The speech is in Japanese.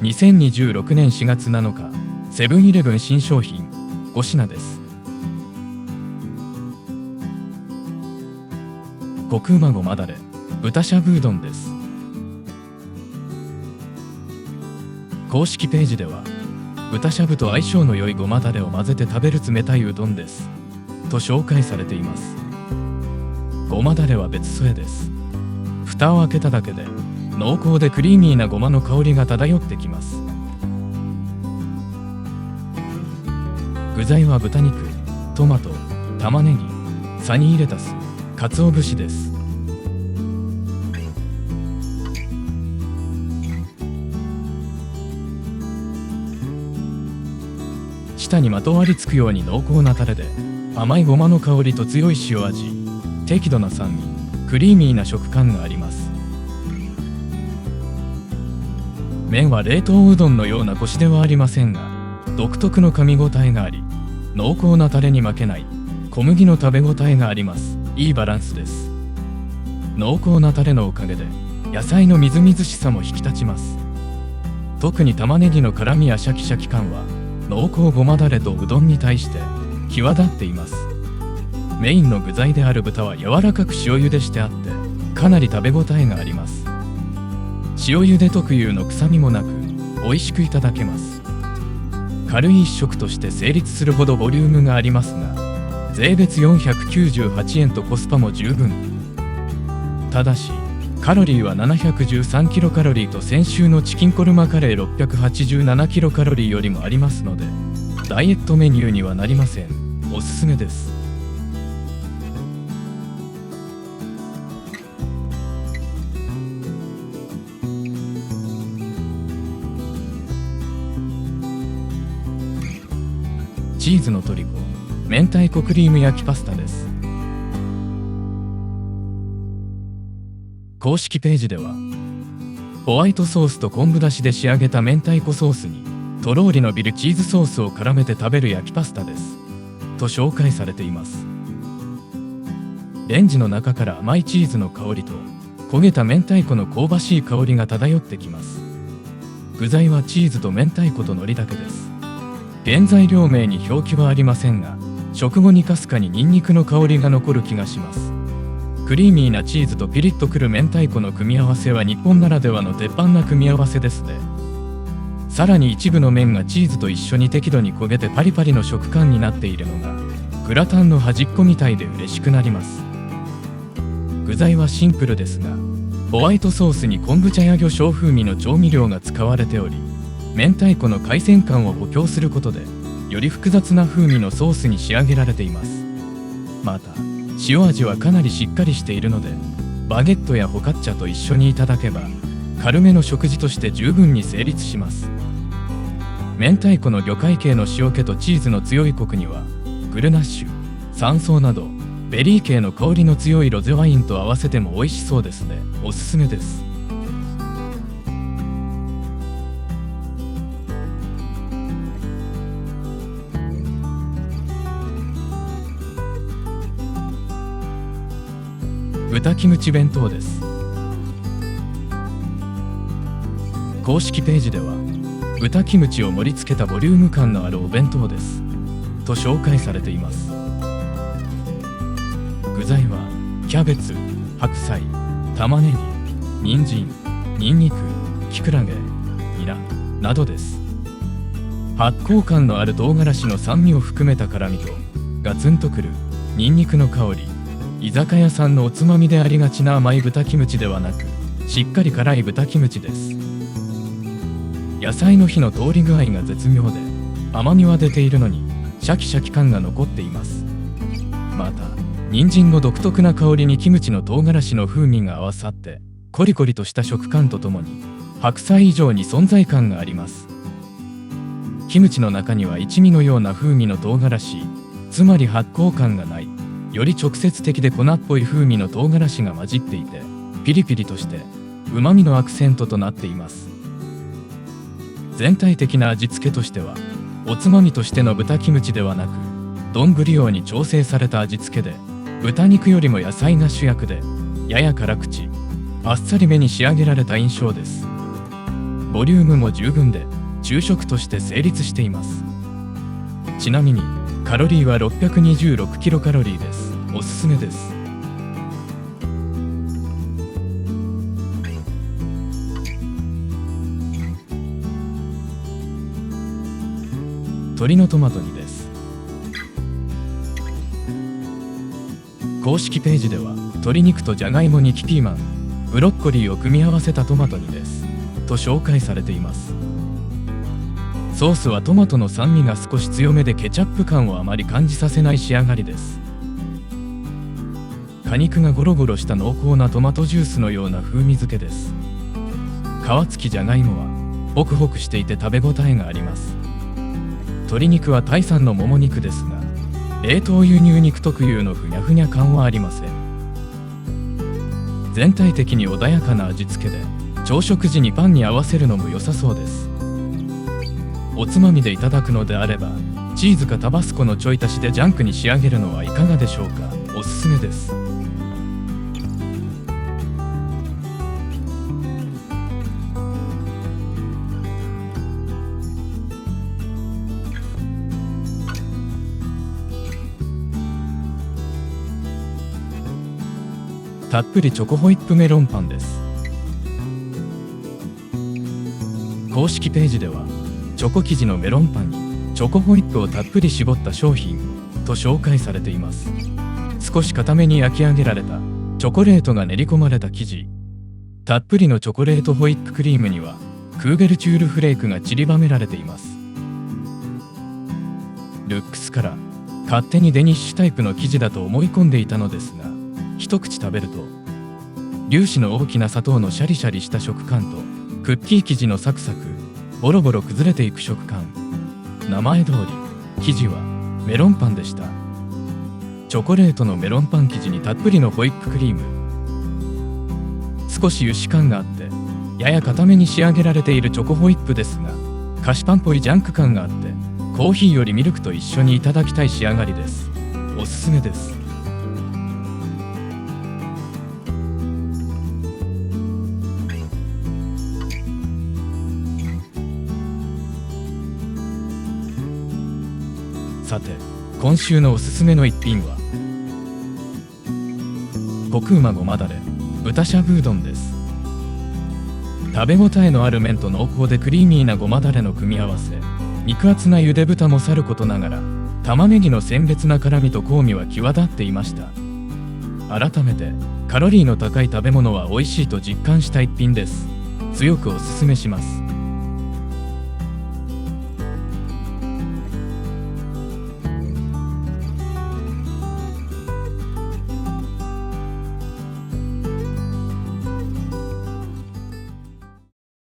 2026年4月7日セブンイレブン新商品5品です。コクうまごまだれ豚しゃぶうどんです。公式ページでは豚しゃぶと相性の良いごまだれを混ぜて食べる冷たいうどんですと紹介されています。ごまだれは別添えです。蓋を開けただけで濃厚でクリーミーなごまの香りが漂ってきます。具材は豚肉、トマト、玉ねぎ、サニーレタス、鰹節です。舌にまとわりつくように濃厚なタレで甘いごまの香りと強い塩味、適度な酸味、クリーミーな食感があります。麺は冷凍うどんのようなコシではありませんが、独特の噛み応えがあり、濃厚なタレに負けない小麦の食べ応えがあります。いいバランスです。濃厚なタレのおかげで野菜のみずみずしさも引き立ちます。特に玉ねぎの辛みやシャキシャキ感は濃厚ごまだれとうどんに対して際立っています。メインの具材である豚は柔らかく塩茹でしてあってかなり食べ応えがあります。塩茹で特有の臭みもなく美味しくいただけます。軽い一食として成立するほどボリュームがありますが、税別498円とコスパも十分。ただしカロリーは713キロカロリーと先週のチキンコルマカレー687キロカロリーよりもありますので、ダイエットメニューにはなりません。おすすめです。チーズのトリコ明太子クリーム焼きパスタです。公式ページではホワイトソースと昆布だしで仕上げた明太子ソースにとろーりのびるチーズソースを絡めて食べる焼きパスタですと紹介されています。レンジの中から甘いチーズの香りと焦げた明太子の香ばしい香りが漂ってきます。具材はチーズと明太子と海苔だけです。原材料名に表記はありませんが、食後にかすかにニンニクの香りが残る気がします。クリーミーなチーズとピリッとくる明太子の組み合わせは日本ならではの鉄板な組み合わせですね。さらに一部の麺がチーズと一緒に適度に焦げてパリパリの食感になっているのがグラタンの端っこみたいで嬉しくなります。具材はシンプルですが、ホワイトソースに昆布茶や魚醤風味の調味料が使われており、明太子の海鮮感を補強することでより複雑な風味のソースに仕上げられています。また塩味はかなりしっかりしているので、バゲットやフォカッチャと一緒にいただけば軽めの食事として十分に成立します。明太子の魚介系の塩気とチーズの強いコクにはグルナッシュ、山椒などベリー系の香りの強いロゼワインと合わせても美味しそうですね。おすすめです。豚キムチ弁当です。公式ページでは豚キムチを盛り付けたボリューム感のあるお弁当ですと紹介されています。具材はキャベツ、白菜、玉ねぎ、人参、ニンニク、キクラゲ、ニラなどです。発酵感のある唐辛子の酸味を含めた辛みとガツンとくるニンニクの香り、居酒屋さんのおつまみでありがちな甘い豚キムチではなく、しっかり辛い豚キムチです。野菜の火の通り具合が絶妙で、甘みは出ているのにシャキシャキ感が残っています。また人参の独特な香りにキムチの唐辛子の風味が合わさってコリコリとした食感とともに白菜以上に存在感があります。キムチの中には一味のような風味の唐辛子、つまり発酵感がない、より直接的で粉っぽい風味の唐辛子が混じっていて、ピリピリとして旨味のアクセントとなっています。全体的な味付けとしてはおつまみとしての豚キムチではなく、丼用に調整された味付けで、豚肉よりも野菜が主役でやや辛口、あっさりめに仕上げられた印象です。ボリュームも十分で昼食として成立しています。ちなみにカロリーは626キロカロリーです。おすすめです。鶏のトマト煮です。公式ページでは鶏肉とじゃがいもにピーマン、ブロッコリーを組み合わせたトマト煮ですと紹介されています。ソースはトマトの酸味が少し強めでケチャップ感をあまり感じさせない仕上がりです。果肉がゴロゴロした濃厚なトマトジュースのような風味付けです。皮付きじゃがいもはホクホクしていて食べ応えがあります。鶏肉はタイ産のもも肉ですが、冷凍輸入肉特有のふにゃふにゃ感はありません。全体的に穏やかな味付けで朝食時にパンに合わせるのも良さそうです。おつまみでいただくのであればチーズかタバスコのちょい足しでジャンクに仕上げるのはいかがでしょうか。おすすめです。たっぷりチョコホイップメロンパンです。公式ページではチョコ生地のメロンパンにチョコホイップをたっぷり絞った商品と紹介されています。少し固めに焼き上げられたチョコレートが練り込まれた生地、たっぷりのチョコレートホイップクリームにはクーベルチュールフレークが散りばめられています。ルックスから勝手にデニッシュタイプの生地だと思い込んでいたのですが、一口食べると粒子の大きな砂糖のシャリシャリした食感とクッキー生地のサクサクボロボロ崩れていく食感、名前通り生地はメロンパンでした。チョコレートのメロンパン生地にたっぷりのホイップクリーム、少し油脂感があってやや固めに仕上げられているチョコホイップですが、菓子パンっぽいジャンク感があってコーヒーよりミルクと一緒にいただきたい仕上がりです。おすすめです。さて、今週のおすすめの一品はコクうまごまだれ豚しゃぶうどんです。食べ応えのある麺と濃厚でクリーミーなごまだれの組み合わせ、肉厚なゆで豚もさることながら玉ねぎの鮮烈な辛みと香味は際立っていました。改めてカロリーの高い食べ物は美味しいと実感した一品です。強くおすすめします。